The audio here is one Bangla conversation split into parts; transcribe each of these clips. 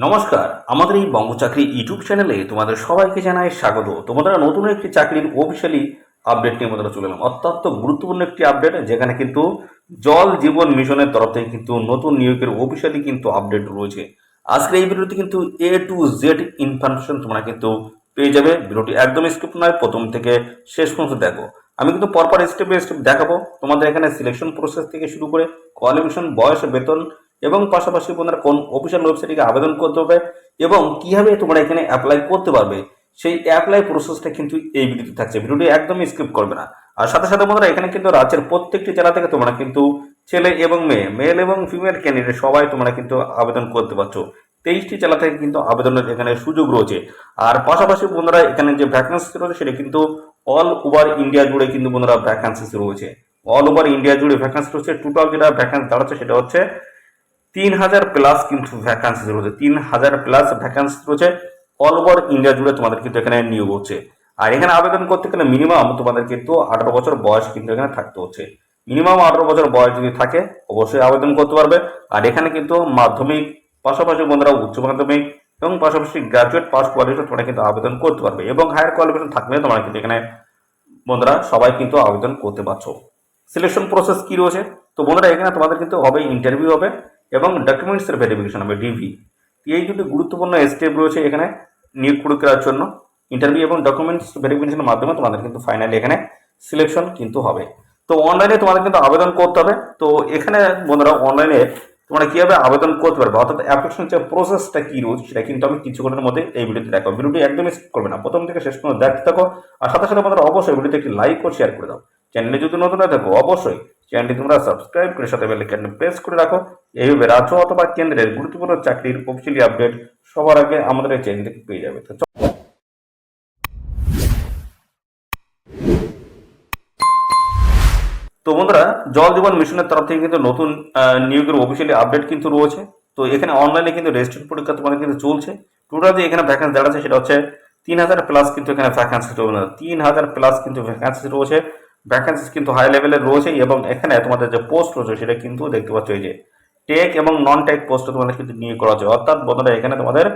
নমস্কার, আমাদের এই বঙ্গ চাকরি ইউটিউব চ্যানেলে তোমাদের সবাইকে জানাই স্বাগত। তোমাদের নতুন একটি চাকরির অফিসিয়ালি আপডেট নিয়ে আমাদের চলে এলাম। অত্যন্ত গুরুত্বপূর্ণ একটি আপডেট, যেখানে কিন্তু জল জীবন মিশনের তরফ থেকে কিন্তু নতুন নিয়োগের অফিসিয়ালি কিন্তু আপডেট রয়েছে। আজকের এই ভিডিওতে কিন্তু A to Z ইনফরমেশন তোমরা কিন্তু পেয়ে যাবে। ভিডিওটি একদম স্কিপ নয়, প্রথম থেকে শেষ পর্যন্ত দেখো। আমি কিন্তু পরপর স্টেপ বাই স্টেপ দেখাবো। তোমাদের এখানে সিলেকশন প্রসেস থেকে শুরু করে কোয়ালিফিকেশন, বয়স, বেতন এবং পাশাপাশি তোমরা কোন অফিসিয়াল ওয়েবসাইটে আবেদন করতে হবে এবং কিভাবে তোমরা এখানে অ্যাপ্লাই করতে পারবে, সেই অ্যাপ্লাই প্রসেসটা কিন্তু এই ভিডিওতে থাকছে। ভিডিওটি একদমই স্কিপ করবে না। আর সাথে সাথে বন্ধুরা, এখানে কিন্তু রাজ্যের প্রত্যেকটি জেলা থেকে তোমরা কিন্তু ছেলে এবং মেয়ে, মেল এবং ফিমেল ক্যান্ডিডেট সবাই তোমরা কিন্তু আবেদন করতে পারছো। 23টি জেলা থেকে কিন্তু আবেদনের এখানে সুযোগ রয়েছে। আর পাশাপাশি বন্ধুরা, এখানে যে ভ্যাকেন্সি রয়েছে সেটা কিন্তু অল ওভার ইন্ডিয়া জুড়ে কিন্তু বন্ধুরা ভ্যাকেন্সি রয়েছে। অল ওভার ইন্ডিয়া জুড়ে ভ্যাকেন্সি রয়েছে। টোটাল যেটা ভ্যাকেন্সি দাঁড়াচ্ছে সেটা হচ্ছে 3000 প্লাস কিন্তু ভ্যাকান্সি রয়েছে। 3000 প্লাস ভ্যাকান্সি রয়েছে। অল ওভার ইন্ডিয়া জুড়ে তোমাদের কিন্তু এখানে নিয়োগ হচ্ছে। আর এখানে আবেদন করতে গেলে মিনিমাম তোমাদের কিন্তু 18 বছর বয়স কিন্তু এখানে থাকতে হচ্ছে। মিনিমাম 18 বছর বয়স যদি থাকে অবশ্যই আবেদন করতে পারবে। আর এখানে কিন্তু মাধ্যমিক, পাশাপাশি বন্ধুরা উচ্চ মাধ্যমিক এবং পাশাপাশি গ্রাজুয়েট পাস কোয়ালিফিকেশন তোমরা কিন্তু আবেদন করতে পারবে। এবং হায়ার কোয়ালিফিকেশন থাকলে তোমরা কিন্তু এখানে বন্ধুরা সবাই কিন্তু আবেদন করতে পারছো। সিলেকশন প্রসেস কি রয়েছে? তো বন্ধুরা, এখানে তোমাদের কিন্তু হবে ইন্টারভিউ হবে এবং ডকুমেন্টসের ভেরিফিকেশন হবে, ডিভি। এই দুটি গুরুত্বপূর্ণ স্টেপ রয়েছে এখানে নিয়োগ প্রক্রিয়ার জন্য। ইন্টারভিউ এবং ডকুমেন্টস ভেরিফিকেশনের মাধ্যমে তোমাদের কিন্তু ফাইনালি এখানে সিলেকশন কিন্তু হবে। তো অনলাইনে তোমাদের কিন্তু আবেদন করতে হবে। তো এখানে বন্ধুরা অনলাইনে তোমরা কিভাবে আবেদন করতে পারবে, অর্থাৎ অ্যাপ্লিকেশন যে প্রসেসটা কি রয়েছে সেটা কিন্তু আমি কিছুক্ষণের মধ্যে এই ভিডিওতে দেখো। ভিডিওটি একদমই স্কিপ করবে না, প্রথম থেকে শেষ পর্যন্ত দেখতে থাকো। আর সাথে সাথে বন্ধুরা অবশ্যই ভিডিওতে একটি লাইক ও শেয়ার করে দাও। চ্যানেলে যদি নতুন হয়ে থাকো অবশ্যই চ্যানেলটি তোমরা সাবস্ক্রাইব করে সাথে বেল আইকনটি প্রেস করে রাখো। এইভাবে রাজ্য অথবা কেন্দ্রের গুরুত্বপূর্ণ চাকরির অফিসিয়ালি আপডেট সবার আগে আমাদের এই চ্যানেল থেকে পেয়ে যাবে। তো বন্ধুরা, জল জীবন মিশনের তরফ থেকে কিন্তু নতুন নিয়োগের অফিসিয়ালি আপডেট কিন্তু রয়েছে। তো এখানে অনলাইনে কিন্তু রেজিস্ট্রেশন পরীক্ষা তোমাদের কিন্তু চলছে। টোটাল যে এখানে ভ্যাকেন্সি দাঁড়াচ্ছে সেটা হচ্ছে 3000 প্লাস কিন্তু এখানে ভ্যাকেন্সি রয়েছে। 3000 প্লাস কিন্তু ভ্যাকেন্সি রয়েছে। ভ্যাকেন্সি কিন্তু হাই লেভেলের রয়েছে এবং এখানে তোমাদের যে পোস্ট রয়েছে সেটা কিন্তু দেখতে পাচ্ছ, এই যে টেক এবং নন টেক পোস্ট তোমাদের কিন্তু নিয়োগ করা হচ্ছে। অর্থাৎ বন্ধুরা, এখানে তোমাদের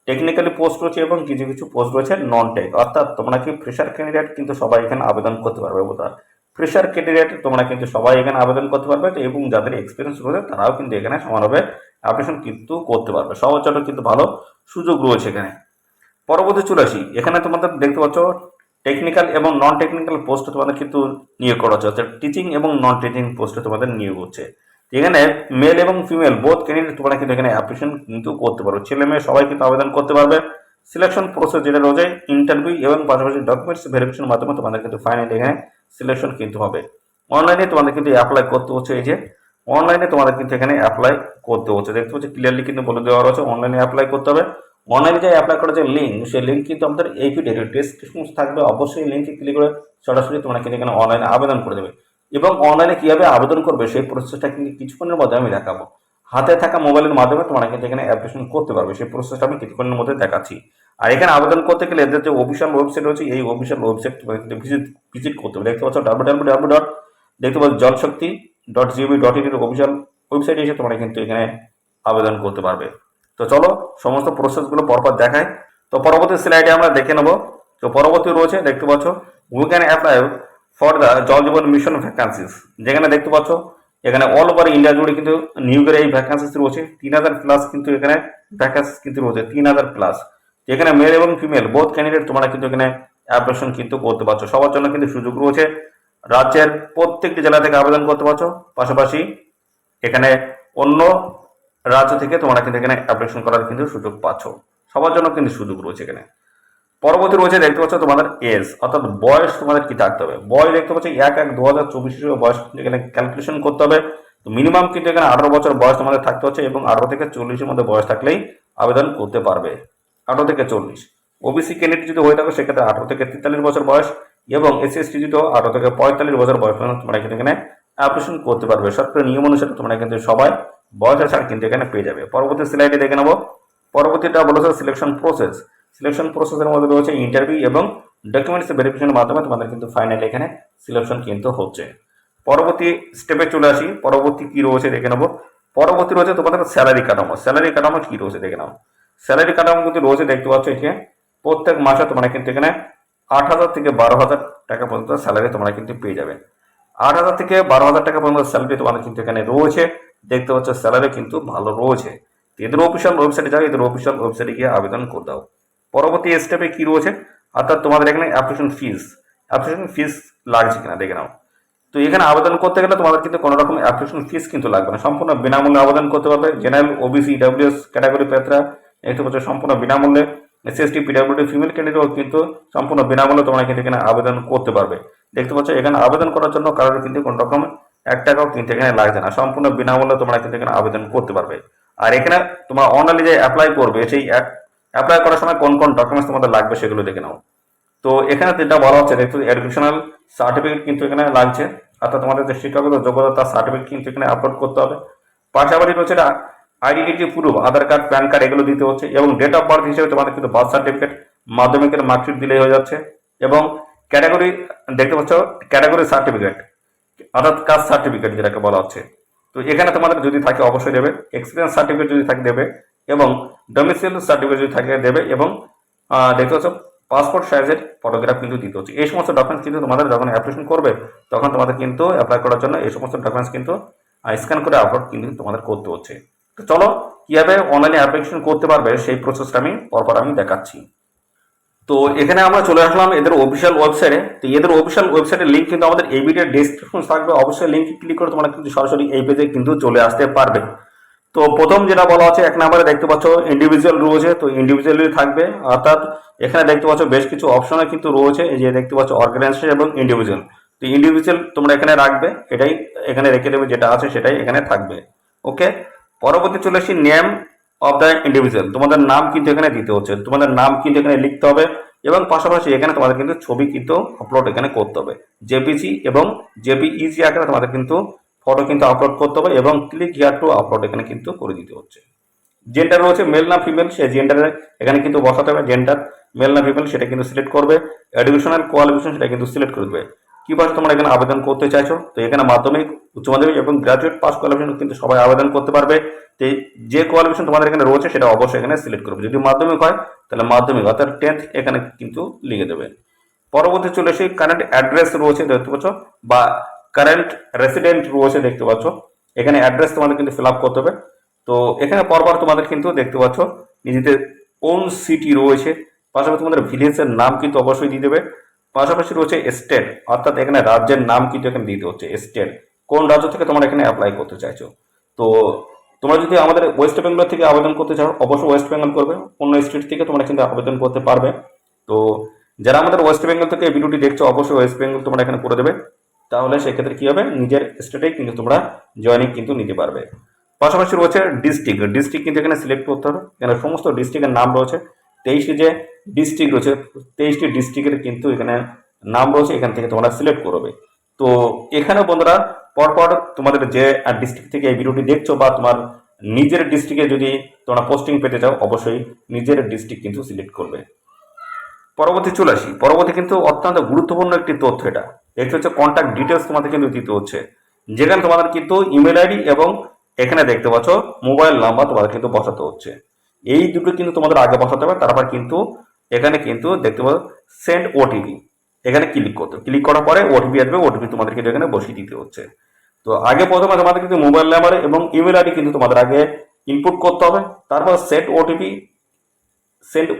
টেকনিক্যালি পোস্ট রয়েছে এবং কিছু কিছু পোস্ট রয়েছে নন টেক। অর্থাৎ তোমরা কি ফ্রেশার ক্যান্ডিডেট কিন্তু সবাই এখানে আবেদন করতে পারবে। বন্ধুরা, ফ্রেশার ক্যান্ডিডেট তোমরা কিন্তু সবাই এখানে আবেদন করতে পারবে এবং যাদের এক্সপিরিয়েন্স রয়েছে তারাও কিন্তু এখানে সমানভাবে অ্যাপ্লিকেশন কিন্তু করতে পারবে। সবার জন্য কিন্তু ভালো সুযোগ রয়েছে এখানে। পরবর্তী চলে আসি, এখানে তোমাদের দেখতে পাচ্ছ টেকনিক্যাল এবং নন টেকনিক্যাল পোস্টে তোমাদের কিন্তু নিয়োগ করা হচ্ছে। অর্থাৎ টিচিং এবং নন টিচিং পোস্টে তোমাদের নিয়োগ হচ্ছে। এখানে মেল এবং ফিমেল বোথ ক্যান্ডিডেট তোমরা কিন্তু এখানে অ্যাপ্লিকেশন কিন্তু করতে পারো। ছেলে মেয়ে সবাই কিন্তু আবেদন করতে পারবে। সিলেকশন প্রসেস যেটা রয়েছে ইন্টারভিউ এবং পাশাপাশি ডকুমেন্টস ভেরিফিকেশনের মাধ্যমে তোমাদের কিন্তু ফাইনালি এখানে সিলেকশন কিন্তু হবে। অনলাইনে তোমাদের কিন্তু অ্যাপ্লাই করতে হচ্ছে। এই যে অনলাইনে তোমাদের কিন্তু এখানে অ্যাপ্লাই করতে হচ্ছে, দেখতে হচ্ছে ক্লিয়ারলি কিন্তু বলে দেওয়া রয়েছে অনলাইনে অ্যাপ্লাই করতে হবে। অনলাইনে যে অ্যাপ্লাই করার যে লিঙ্ক, সেই লিঙ্ক কিন্তু আমাদের এই ভিডিওর ডেসক্রিপশন থাকবে। অবশ্যই লিঙ্কে ক্লিক করে সরাসরি তোমরা কিন্তু এখানে অনলাইনে আবেদন করে দেবে। এবং অনলাইনে কিভাবে আবেদন করবে সেই প্রসেসটা কিন্তু কিছুক্ষণের মধ্যে আমি দেখাবো। হাতে থাকা মোবাইলের মাধ্যমে তোমরা কিন্তু এখানে অ্যাপ্লিকেশন করতে পারবে। সেই প্রসেসটা আমি কিছুক্ষণের মধ্যে দেখাচ্ছি। আর এখানে আবেদন করতে গেলে এদের যে অফিসিয়াল ওয়েবসাইট রয়েছে, এই অফিসিয়াল ওয়েবসাইট তোমরা কিন্তু ভিজিট করতে হবে। দেখতে পাচ্ছ www. দেখতে পাচ্ছ jalshakti.gov.in এর অফিসিয়াল ওয়েবসাইটে এসে তোমরা কিন্তু এখানে আবেদন করতে পারবে। তো চলো সমস্ত প্রসেসগুলো পরপর দেখায়। তো পরবর্তী স্লাইডে আমরা দেখে নেব। তো পরবর্তী রয়েছে দেখতে পাচ্ছ we can apply for the জল জীবন মিশন ভ্যাকান্সিস, যেখানে দেখতে পাচ্ছ এখানে অল ওভার ইন্ডিয়া জুড়ে কিন্তু নিয়োগের এই ভ্যাকান্সিস রয়েছে। 3000 প্লাস কিন্তু এখানে ভ্যাকান্সিস কিন্তু রয়েছে, 3000 প্লাস। এখানে মেল এবং ফিমেল বোথ ক্যান্ডিডেট তোমরা কিন্তু এখানে অ্যাপ্লিকেশন কিন্তু করতে পারছো। সবার জন্য কিন্তু সুযোগ রয়েছে। রাজ্যের প্রত্যেকটি জেলা থেকে আবেদন করতে পারছো। পাশাপাশি এখানে অন্য রাজ্য থেকে তোমরা কিন্তু এখানে অ্যাপ্লিকেশন করার কিন্তু সুযোগ পাচ্ছ। সবার জন্য কিন্তু সুযোগ রয়েছে এখানে। পরবর্তী রয়েছে দেখতে পাচ্ছ তোমাদের এজ, অর্থাৎ বয়স তোমাদের কি থাকতে হবে। বয়স দেখতে পাচ্ছ 1/1/2024 হিসেবে বয়স এখানে ক্যালকুলেশন করতে হবে। তো মিনিমাম কিন্তু এখানে 18 বছর বয়স তোমাদের থাকতে হচ্ছে এবং 18 থেকে 40-এর মধ্যে বয়স থাকলেই আবেদন করতে পারবে। 18 থেকে 40। ওবিসি ক্যান্ডিডেট যদি হয়ে থাকে সেক্ষেত্রে 18 থেকে 43 বছর বয়স এবং এসসি/এসটি যদি 18 থেকে 45 বছর বয়স পর্যন্ত তোমরা কিন্তু এখানে অ্যাপ্লিকেশন করতে পারবে। সরকারি নিয়ম অনুসারে তোমরা কিন্তু সবাই বয়সের ছাড় কিন্তু এখানে পেয়ে যাবে। পরবর্তী স্লাইডে দেখে নেবো। পরবর্তীটা বলেছে সিলেকশন প্রসেস। সিলেকশন প্রসেসের মধ্যে রয়েছে ইন্টারভিউ এবং ডকুমেন্টস ভেরিফিকেশনের মাধ্যমে তোমাদের কিন্তু ফাইনালি এখানে সিলেকশন কিন্তু হচ্ছে। পরবর্তী স্টেপে চলে আসি। পরবর্তী কি রয়েছে দেখে নেবো। পরবর্তী রয়েছে তোমাদের স্যালারি কাঠামো। স্যালারি কাঠামো কি রয়েছে দেখে নাও। স্যালারি কাঠামো কিন্তু রয়েছে দেখতে পাচ্ছ এখানে প্রত্যেক মাসে তোমরা কিন্তু এখানে 8,000 থেকে 12,000 টাকা পর্যন্ত স্যালারি তোমরা কিন্তু পেয়ে যাবে। 8,000 থেকে 12,000 টাকা পর্যন্ত স্যালারি তোমাদের কিন্তু এখানে রয়েছে দেখতে পাচ্ছ, স্যালারি কিন্তু ভালো রয়েছে। এদের অফিসিয়াল ওয়েবসাইটে যাও, এদের অফিসিয়াল ওয়েবসাইটে গিয়ে আবেদন করে দাও। পরবর্তী স্টেপে কি রয়েছে, অর্থাৎ তোমাদের এখানে অ্যাপ্লিকেশন ফিস লাগছে কিনা দেখে নাও। তো এখানে আবেদন করতে গেলে তোমাদের কিন্তু কোনো রকম অ্যাপ্লিকেশন ফিস কিন্তু লাগবে না, সম্পূর্ণ বিনামূল্যে আবেদন করতে পারবে। জেনারেল, ওবিসি, ডাব্লিউএস ক্যাটাগরি প্রার্থীরা একটু বছর সম্পূর্ণ বিনামূল্যে, এসসি, পিডব্লিউডি, ফিমেল ক্যান্ডিডেটও কিন্তু সম্পূর্ণ বিনামূল্যে তোমরা কিন্তু এখানে আবেদন করতে পারবে। দেখতে পাচ্ছ এখানে আবেদন করার জন্য কারোর কিন্তু কোনো রকম 1 টাকাও কিন্তু এখানে লাগছে না, সম্পূর্ণ বিনামূল্যে তোমরা কিন্তু এখানে আবেদন করতে পারবে। আর এখানে তোমরা অনলাইনে যে অ্যাপ্লাই করবে, সেই অ্যাপ্লাই করার সময় কোন কোন ডকুমেন্টস তোমাদের লাগবে সেগুলো দেখে নাও। তো এখানে যেটা বলা হচ্ছে দেখতে এডুকেশনাল সার্টিফিকেট কিন্তু এখানে লাগছে, অর্থাৎ তোমাদের যে শিক্ষাগত যোগ্যতা তার সার্টিফিকেট কিন্তু এখানে আপলোড করতে হবে। পাশাপাশি রয়েছে আইডেন্টিটি প্রুফ, আধার কার্ড, প্যান কার্ড এগুলো দিতে হচ্ছে। এবং ডেট অফ বার্থ হিসেবে তোমাদের কিন্তু বার্থ সার্টিফিকেট, মাধ্যমিকের মার্কশিট দিলেই হয়ে যাচ্ছে। এবং ক্যাটাগরি দেখতে পাচ্ছ, ক্যাটাগরি সার্টিফিকেট অর্থাৎ কাস্ট সার্টিফিকেট যেটাকে বলা হচ্ছে। তো এখানে তোমাদের যদি থাকে অবশ্যই দেবে, এক্সপিরিয়েন্স সার্টিফিকেট যদি থাকে দেবে, এবং ডোমিসাইল সার্টিফিকেট যদি থাকে দেবে, এবং দেখতে পাচ্ছ পাসপোর্ট সাইজের ফটোগ্রাফ কিন্তু দিতে হচ্ছে। এই সমস্ত ডকুমেন্টস কিন্তু তোমাদের যখন অ্যাপ্লিকেশন করবে তখন তোমাদের কিন্তু অ্যাপ্লাই করার জন্য এই সমস্ত ডকুমেন্টস কিন্তু স্ক্যান করে আপলোড কিন্তু তোমাদের করতে হচ্ছে। তো চলো কিভাবে অনলাইনে অ্যাপ্লিকেশন করতে পারবে সেই প্রসেসটা পরপর আমি দেখাচ্ছি। তো এখানে আমরা চলে আসলাম এদের অফিসিয়াল ওয়েবসাইটে। তো এদের অফিসিয়াল ওয়েবসাইটের লিঙ্ক কিন্তু আমাদের এই ভিডিওর ডেসক্রিপশন থাকবে, অবশ্যই লিঙ্কে ক্লিক করে তোমরা কিন্তু সরাসরি এই পেজে কিন্তু চলে আসতে পারবে। তো প্রথম যেটা বলা আছে 1 নম্বরে দেখতে পাচ্ছ ইন্ডিভিজুয়াল রয়েছে, তো ইন্ডিভিজুয়ালি থাকবে, অর্থাৎ এখানে দেখতে পাচ্ছ বেশ কিছু অপশনে কিন্তু রয়েছে, এই যে দেখতে পাচ্ছ অর্গানাইজেশন এবং ইন্ডিভিজুয়াল। তো ইন্ডিভিজুয়াল তোমরা এখানে রাখবে, এটাই এখানে রেখে দেবে, যেটা আছে সেটাই এখানে থাকবে। ওকে, পরবর্তী চলে আসি নেম অফ দ্য ইন্ডিভিজুয়াল, তোমাদের নাম কিন্তু এখানে দিতে হচ্ছে, তোমাদের নাম কিন্তু এখানে লিখতে হবে। এবং পাশাপাশি এখানে তোমাদের কিন্তু ছবি কিন্তু আপলোড এখানে করতে হবে, জেপিজি এবং জেপিইজি আকারে তোমাদের কিন্তু ফটো কিন্তু আপলোড করতে হবে, এবং ক্লিক হিয়ার টু আপলোড এখানে কিন্তু করে দিতে হচ্ছে। জেন্ডার রয়েছে মেল না ফিমেল, সে জেন্ডারে এখানে কিন্তু বসাতে হবে, জেন্ডার মেল না ফিমেল সেটা কিন্তু সিলেক্ট করবে। এডুকেশনাল কোয়ালিফিকেশন সেটা কিন্তু সিলেক্ট করবে, কি ভাবে তোমরা এখানে আবেদন করতে চাইছো। তো এখানে মাধ্যমিক, উচ্চ মাধ্যমিক এবং গ্রাজুয়েট পাস কোয়ালিফিকেশন কিন্তু সবাই আবেদন করতে পারবে। তো যে কোয়ালিফিকেশন তোমাদের এখানে রয়েছে সেটা অবশ্যই এখানে সিলেক্ট করবে, যদি মাধ্যমিক হয় তাহলে মাধ্যমিক অর্থাৎ 10th এখানে কিন্তু লিখে দেবে। পরবর্তী চলে এসে কারেন্ট অ্যাড্রেস রয়েছে দেখতে পাচ্ছ, বা কারেন্ট রেসিডেন্ট রয়েছে দেখতে পাচ্ছ, এখানে অ্যাড্রেস তোমাদের কিন্তু ফিল আপ করতে হবে। তো এখানে পরপর তোমাদের কিন্তু দেখতে পাচ্ছ নিজেদের ওন সিটি রয়েছে, পাশাপাশি তোমাদের ভিলেজের নাম কিন্তু অবশ্যই দিয়ে দেবে। পাশাপাশি রয়েছে স্টেট, অর্থাৎ এখানে রাজ্যের নাম কিন্তু এখানে দিতে হচ্ছে, স্টেট কোন রাজ্য থেকে তোমরা এখানে অ্যাপ্লাই করতে চাইছো। তো তোমরা যদি আমাদের ওয়েস্ট বেঙ্গল থেকে আবেদন করতে চাও অবশ্যই ওয়েস্ট বেঙ্গল করবে, অন্য স্টেট থেকে তোমরা কিন্তু আবেদন করতে পারবে। তো যারা আমাদের ওয়েস্ট বেঙ্গল থেকে এই ভিডিওটি দেখছো অবশ্যই ওয়েস্ট বেঙ্গল তোমরা এখানে করে দেবে, তাহলে সেক্ষেত্রে কি হবে নিজের স্টেটেই কিন্তু তোমরা জয়েনিং কিন্তু নিতে পারবে। পাশাপাশি রয়েছে ডিস্ট্রিক্ট কিন্তু এখানে সিলেক্ট করতে হবে, এখানে সমস্ত ডিস্ট্রিক্টের নাম রয়েছে, 23টি যে ডিস্ট্রিক্ট রয়েছে 23টি ডিস্ট্রিক্টের কিন্তু এখানে নাম রয়েছে, এখান থেকে তোমরা সিলেক্ট করবে। তো এখানে বন্ধুরা পরপর তোমাদের যে ডিস্ট্রিক্ট থেকে এই ভিডিওটি দেখছো বা তোমার নিজের ডিস্ট্রিক্টে যদি তোমরা পোস্টিং পেতে চাও অবশ্যই নিজের ডিস্ট্রিক্ট কিন্তু সিলেক্ট করবে। পরবর্তী চলে আসি, পরবর্তী কিন্তু অত্যন্ত গুরুত্বপূর্ণ একটি তথ্য, এটা দেখতে হচ্ছে কন্ট্যাক্ট ডিটেলস তোমাদের কিন্তু দিতে হচ্ছে, যেখানে তোমাদের কিন্তু ইমেল আইডি এবং এখানে দেখতে পাচ্ছ মোবাইল নাম্বার তোমাদের কিন্তু বসাতে হচ্ছে। এই দুটো কিন্তু তোমাদের আগে বসাতে হবে, তারপর কিন্তু এখানে কিন্তু দেখতে পাচ্ছ সেন্ড ওটিপি, এখানে ক্লিক করতে, ক্লিক করার পরে ওটিপি আসবে, ওটিপি তোমাদের কিন্তু এখানে বসিয়ে দিতে হচ্ছে। তো আগে প্রথমে তোমাদের কিন্তু মোবাইল নাম্বার এবং ইমেল আইডি কিন্তু তোমাদের আগে ইনপুট করতে হবে, তারপর সেন্ড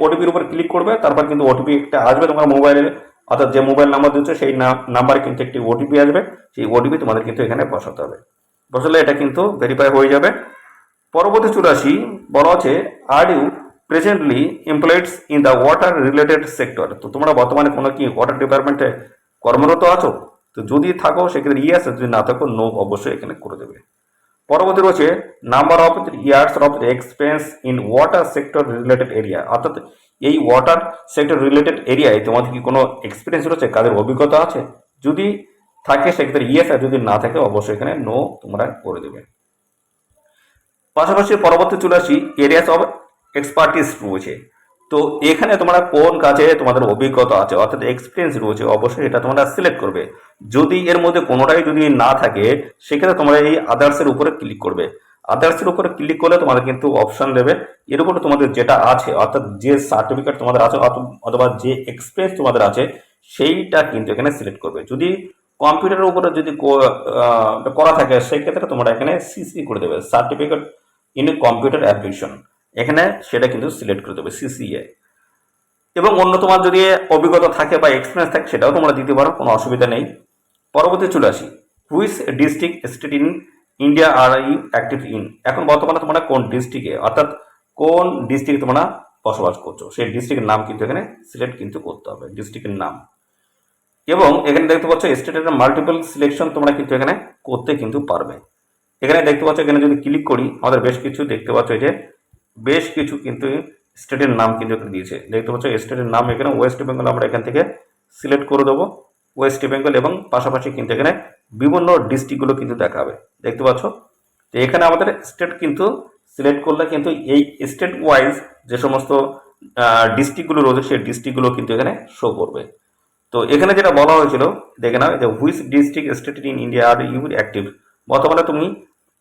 ওটিপির উপর ক্লিক করবে, তারপর কিন্তু ওটিপি একটা আসবে তোমার মোবাইলে, অর্থাৎ যে মোবাইল নাম্বার দিচ্ছে সেই নাম্বারে কিন্তু একটি ওটিপি আসবে, সেই ওটিপি তোমাদের কিন্তু এখানে বসাতে হবে, বসালে এটা কিন্তু ভেরিফাই হয়ে যাবে। পরবর্তী চলে আসি, বলা আছে are you presently এমপ্লয়েডস in the water related sector, তো তোমরা বর্তমানে কোনো কি ওয়াটার ডিপার্টমেন্টে কর্মরত আছো, তো যদি থাকো সেক্ষেত্রে ইয়েস, যদি না থাকো নো অবশ্যই এখানে করে দেবে। পরবর্তী রয়েছে number of years of experience in water sector related area, অর্থাৎ এই ওয়াটার সেক্টর রিলেটেড এরিয়ায় তোমাদের কি কোনো এক্সপিরিয়েন্স রয়েছে, কাজের অভিজ্ঞতা আছে, যদি থাকে সেক্ষেত্রে ইয়েস, আর যদি না থাকে অবশ্যই এখানে নো তোমরা করে দেবে। পাশাপাশি পরবর্তী চলে আসি এরিয়াস অফ এক্সপার্টিস রয়েছে, তো এখানে তোমরা কোন কাজে তোমাদের অভিজ্ঞতা আছে অর্থাৎ এক্সপিরিয়েন্স রয়েছে অবশ্যই এটা তোমরা সিলেক্ট করবে, যদি এর মধ্যে কোনোটাই যদি না থাকে সেক্ষেত্রে তোমরা এই আদার্সের উপরে ক্লিক করবে, আদার্সের উপরে ক্লিক করলে তোমাদের কিন্তু অপশন দেবে, এর উপরে তোমাদের যেটা আছে অর্থাৎ যে সার্টিফিকেট তোমাদের আছে অথবা যে এক্সপিরিয়েন্স তোমাদের আছে সেইটা কিন্তু এখানে সিলেক্ট করবে। যদি কম্পিউটারের উপরে যদি করা থাকে সেই ক্ষেত্রে তোমরা এখানে সিসি করে দেবে, সার্টিফিকেট ইন কম্পিউটার অ্যাপ্লিকেশন, এখানে সেটা কিন্তু সিলেক্ট করে দেবে সিসিএ। এবং অন্য তোমার যদি অভিজ্ঞতা থাকে বা এক্সপিরিয়েন্স থাকে সেটাও তোমরা দিতে পারো, কোনো অসুবিধা নেই। পরবর্তী চলে আসি, which district state in India are you active in. এখন বর্তমানে তোমরা কোন ডিস্ট্রিক্টে অর্থাৎ কোন ডিস্ট্রিক্টে তোমরা বসবাস করছো সেই ডিস্ট্রিক্টের নাম কিন্তু এখানে সিলেক্ট কিন্তু করতে হবে, ডিস্ট্রিক্টের নাম। এবং এখানে দেখতে পাচ্ছ স্টেটের মাল্টিপল সিলেকশন তোমরা কিন্তু এখানে করতে কিন্তু পারবে। এখানে দেখতে পাচ্ছ, এখানে যদি ক্লিক করি আমাদের বেশ কিছু দেখতে পাচ্ছ, এই যে বেশ কিছু কিন্তু স্টেটের নাম কিন্তু এখানে দিয়েছে। দেখতে পাচ্ছ স্টেটের নাম এখানে ওয়েস্ট বেঙ্গল আমরা এখান থেকে সিলেক্ট করে দেবো, ওয়েস্ট বেঙ্গল, এবং পাশাপাশি কিন্তু এখানে বিভিন্ন ডিস্ট্রিক্টগুলো কিন্তু দেখাবে। দেখতে পাচ্ছ, তো এখানে আমাদের স্টেট কিন্তু সিলেক্ট করলে কিন্তু এই স্টেট ওয়াইজ যে সমস্ত ডিস্ট্রিক্টগুলো রয়েছে সেই ডিস্ট্রিক্টগুলো কিন্তু এখানে শো করবে। তো এখানে যেটা বলা হয়েছিল দেখে নাও, যে which district state in India are you active, বর্তমানে তুমি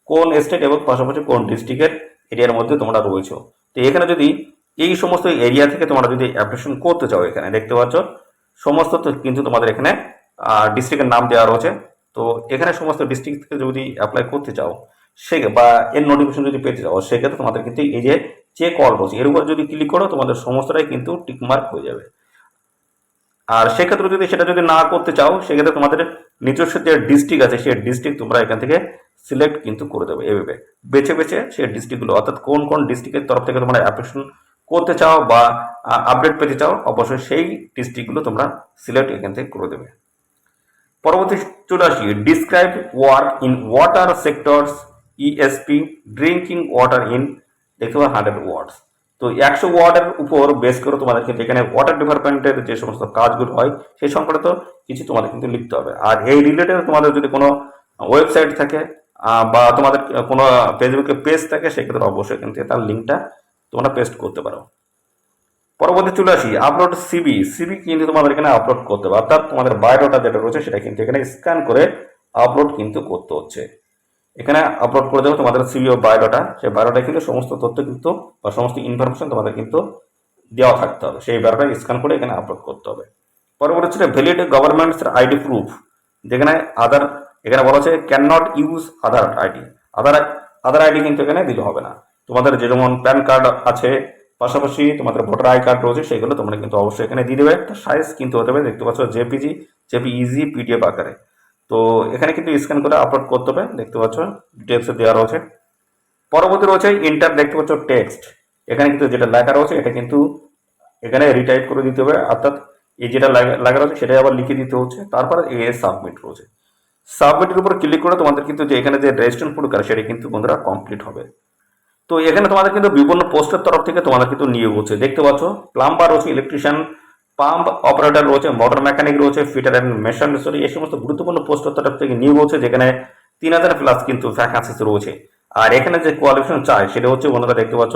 কোন স্টেট এবং পাশাপাশি কোন ডিস্ট্রিক্টের এরিয়ার মধ্যে তোমরা রয়েছো। তো এখানে যদি এই সমস্ত এরিয়া থেকে তোমরা যদি অ্যাপ্লিকেশন করতে চাও, এখানে দেখতে পাচ্ছ সমস্ত তো কিন্তু তোমাদের এখানে ডিস্ট্রিক্টের নাম দেওয়া রয়েছে। তো এখানে সমস্ত ডিস্ট্রিক্ট থেকে যদি অ্যাপ্লাই করতে চাও সে বা এর নোটিফিকেশন যদি পেতে চাও সেক্ষেত্রে তোমাদের কিন্তু এই যে চেক অল রয়েছে এর উপর যদি ক্লিক করো তোমাদের সমস্তটাই কিন্তু টিকমার্ক হয়ে যাবে। আর সেক্ষেত্রে যদি সেটা যদি না করতে চাও সেক্ষেত্রে তোমাদের নিজস্ব যে ডিস্ট্রিক্ট আছে সেই ডিস্ট্রিক্ট তোমরা এখান থেকে সিলেক্ট কিন্তু করে দেবে, এভাবে বেছে বেছে সেই ডিস্ট্রিক্টগুলো, অর্থাৎ কোন কোন ডিস্ট্রিক্টের তরফ থেকে তোমরা অ্যাপ্লিকেশন করতে চাও বা আপডেট পেতে চাও অবশ্যই সেই ডিস্ট্রিক্টগুলো তোমরা সিলেক্ট এখান থেকে করে দেবে। পরবর্তী চলে আসি, describe work in water sectors ESP drinking water in, দেখতে পাবো 100 ওয়ার্ডস। তো 100 ওয়ার্ডের উপর বেস করে তোমাদের কিন্তু এখানে ওয়াটার ডিপার্টমেন্টের যে সমস্ত কাজগুলো হয় সেই সংক্রান্ত কিছু তোমাদের কিন্তু লিখতে হবে। আর এই রিলেটেড তোমাদের যদি কোনো ওয়েবসাইট থাকে বা তোমাদের কোনো ফেসবুকে পেজ থাকে সেক্ষেত্রে অবশ্যই কিন্তু তার লিঙ্কটা তোমরা পেস্ট করতে পারো। পরবর্তী চলে আসি, আপলোড সিবি। সিবি কিন্তু তোমাদের এখানে আপলোড করতে হবে, অর্থাৎ তোমাদের বায়োডাটা যেটা রয়েছে সেটা কিন্তু এখানে স্ক্যান করে আপলোড কিন্তু করতে হচ্ছে। এখানে আপলোড করে দেবো তোমাদের সিবি ও বায়োডাটা, সেই বায়োডাটায় কিন্তু সমস্ত তথ্য কিন্তু বা সমস্ত ইনফরমেশন তোমাদের কিন্তু দেওয়া থাকতে হবে, সেই বায়োডাটা স্ক্যান করে এখানে আপলোড করতে হবে। পরবর্তী ছিল ভ্যালিড গভর্নমেন্টস আইডি প্রুফ, যেখানে আধার, এখানে বলা হচ্ছে can not use Aadhaar ID, Aadhaar ID কিন্তু এখানে দিলে হবে না। তোমাদের যে যেমন প্যান কার্ড আছে পাশাপাশি তোমাদের ভোটার আই কার্ড রয়েছে সেগুলো তোমরা কিন্তু অবশ্যই এখানে দিয়ে দেবে। তার সাইজ কিন্তু হতে হবে, দেখতে পাচ্ছ জেপিজি, জেপিইজি, পিডিএফ আকারে। তো এখানে কিন্তু স্ক্যান করে আপলোড করতে হবে, দেখতে পাচ্ছ ডিটেলসে দেওয়া রয়েছে। পরবর্তী রয়েছে ইন্টার, দেখতে পাচ্ছ টেক্সট, এখানে কিন্তু যেটা লেখা রয়েছে এটা কিন্তু এখানে রিটাইপ করে দিতে হবে, অর্থাৎ এই যেটা লেখা রয়েছে সেটাই আবার লিখে দিতে হচ্ছে। তারপর সাবমিট রয়েছে, সাবমিটের উপর ক্লিক করে তোমাদের কিন্তু যে এখানে যে রেজিস্ট্রেশন প্রক্রিয়া সেটা কিন্তু বন্ধুরা কমপ্লিট হবে। তো এখানে তোমাদের কিন্তু বিভিন্ন পোস্টের তরফ থেকে তোমাদের কিন্তু নিয়োগ হচ্ছে, দেখতে পাচ্ছ প্লাম্বার রয়েছে, ইলেকট্রিশিয়ান, পাম্প অপারেটর রয়েছে, মোটর মেকানিক রয়েছে, ফিটার অ্যান্ড মেশিন, এই সমস্ত গুরুত্বপূর্ণ পোস্টের তরফ থেকে নিয়োগ হচ্ছে, যেখানে 3000 প্লাস কিন্তু ভ্যাকান্সিস রয়েছে। আর এখানে যে কোয়ালিফিকেশন চাই সেটা হচ্ছে বন্ধুরা দেখতে পাচ্ছ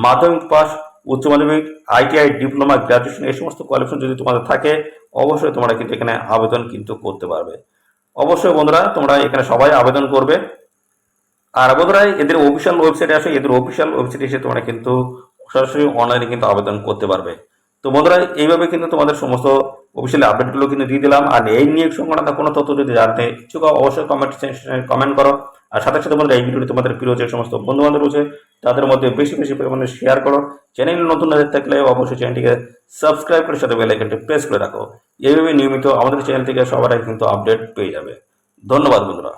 মাধ্যমিক পাস, উচ্চ মাধ্যমিক, আইটিআই, ডিপ্লোমা, গ্রাজুয়েশন, এই সমস্ত কোয়ালিফিকেশন যদি তোমাদের থাকে অবশ্যই তোমরা কিন্তু এখানে আবেদন কিন্তু করতে পারবে। অবশ্যই বন্ধুরা তোমরা এখানে সবাই আবেদন করবে। আর বন্ধুরা এদের অফিসিয়াল ওয়েবসাইটে আসে, এদের অফিসিয়াল ওয়েবসাইটে এসে তোমরা কিন্তু সরাসরি অনলাইনে কিন্তু আবেদন করতে পারবে। তো বন্ধুরা এইভাবে কিন্তু তোমাদের সমস্ত অফিসিয়াল আপডেটগুলো কিন্তু দিয়ে দিলাম। আর এই নিয়োগ সংক্রান্ত কোনো তথ্য যদি জানতে ইচ্ছুক অবশ্যই কমেন্ট সেকশনে কমেন্ট করো। আর সাথে সাথে বন্ধুরা এই ভিডিওটি তোমাদের প্রিয় যে সমস্ত বন্ধু বান্ধব রয়েছে তাদের মধ্যে বেশি বেশি পরিমাণে শেয়ার করো। চ্যানেল নতুন না থাকলে অবশ্যই চ্যানেলটিকে সাবস্ক্রাইব করে সাথে বেল আইকনটি প্রেস করে রাখো। এইভাবে নিয়মিত আমাদের চ্যানেল থেকে সবার আগে কিন্তু আপডেট পেয়ে যাবে। ধন্যবাদ বন্ধুরা।